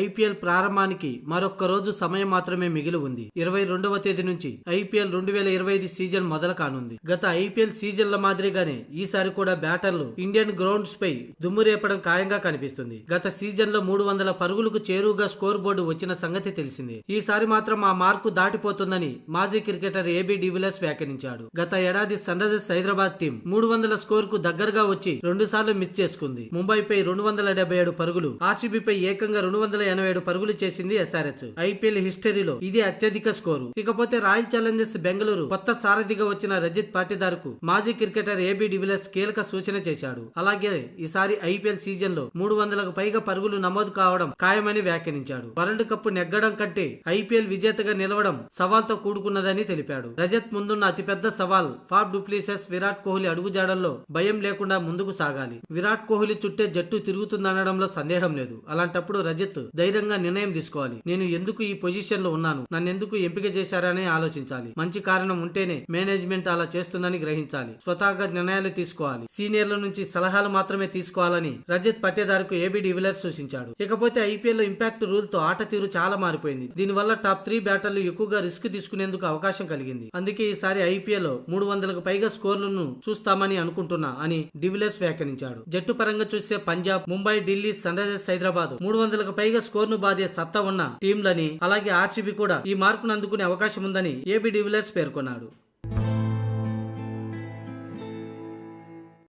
IPL ప్రారంభానికి మరొక్క రోజు సమయం మాత్రమే మిగిలి ఉంది. 22వ తేదీ నుంచి ఐపీఎల్ 2025 సీజన్ మొదలు కానుంది. గత ఐపీఎల్ సీజన్ల మాదిరిగానే ఈసారి కూడా బ్యాటర్లు ఇండియన్ గ్రౌండ్స్ పై దుమ్మురేపడం ఖాయంగా కనిపిస్తుంది. గత సీజన్ లో 300 పరుగులకు చేరువుగా స్కోర్ బోర్డు వచ్చిన సంగతి తెలిసిందే. ఈసారి మాత్రం ఆ మార్కు దాటిపోతుందని మాజీ క్రికెటర్ ఏబీ డివిలియర్స్ వ్యాఖ్యానించాడు. గత ఏడాది Sunrisers Hyderabad team 300 score కు దగ్గరగా వచ్చి 2 సార్లు మిస్ చేసుకుంది. ముంబైపై 277 పరుగులు, ఆర్సీబీపై ఏకంగా 287 పరుగులు చేసింది ఎస్ఆర్హెచ్. ఐపీఎల్ హిస్టరీలో ఇది అత్యధిక స్కోరు. ఇకపోతే రాయల్ ఛాలెంజర్స్ బెంగళూరు కొత్త సారథిగా వచ్చిన రజిత్ పాటిదార్ కు మాజీ క్రికెటర్ ఏబీ డివిలియర్స్ కీలక సూచన చేశాడు. అలాగే ఈసారి ఐపీఎల్ సీజన్ లో 300కు పైగా పరుగులు నమోదు కావడం ఖాయమని వ్యాఖ్యానించాడు. వరల్డ్ కప్ నెగ్గడం కంటే ఐపీఎల్ విజేతగా నిలవడం సవాల్తో కూడుకున్నదని తెలిపాడు. రజత్ ముందున్న అతిపెద్ద సవాల్ ఫాఫ్ డూప్లెసిస్, విరాట్ కోహ్లీ అడుగుజాడల్లో భయం లేకుండా ముందుకు సాగాలి. విరాట్ కోహ్లీ చుట్టే జట్టు తిరుగుతుందనడంలో సందేహం లేదు. అలాంటప్పుడు రజత్ ధైర్యంగా నిర్ణయం తీసుకోవాలి. నేను ఎందుకు ఈ పొజిషన్ లో ఉన్నాను, నన్నెందుకు ఎంపిక చేశారని ఆలోచించాలి. మంచి కారణం ఉంటేనే మేనేజ్మెంట్ అలా చేస్తుందని గ్రహించాలి. స్వతహాగా నిర్ణయాలు తీసుకోవాలి. సీనియర్ల నుంచి సలహాలు మాత్రమే తీసుకోవాలని రజత్ పట్టేదార్ కు ఏబీ డివిలియర్స్ సూచించాడు. ఇకపోతే ఐపీఎల్ లో ఇంపాక్ట్ రూల్ తో ఆట తీరు చాలా మారిపోయింది. దీనివల్ల టాప్ 3 బ్యాటర్లు ఎక్కువగా రిస్క్ తీసుకునేందుకు అవకాశం కలిగింది. అందుకే ఈసారి ఐపీఎల్ లో 300కు పైగా స్కోర్లను చూస్తామని అనుకుంటున్నా అని డివిలియర్స్ వ్యాఖ్యానించాడు. జట్టు పరంగా చూస్తే పంజాబ్, ముంబై, ఢిల్లీ, సన్ రైజర్స్ హైదరాబాద్ 300కు పైగా స్కోర్ ను బాదే సత్తా ఉన్న టీంలని, అలాగే ఆర్సీబీ కూడా ఈ మార్కును అందుకునే అవకాశం ఉందని ఏబీ డివిలియర్స్ పేర్కొన్నాడు.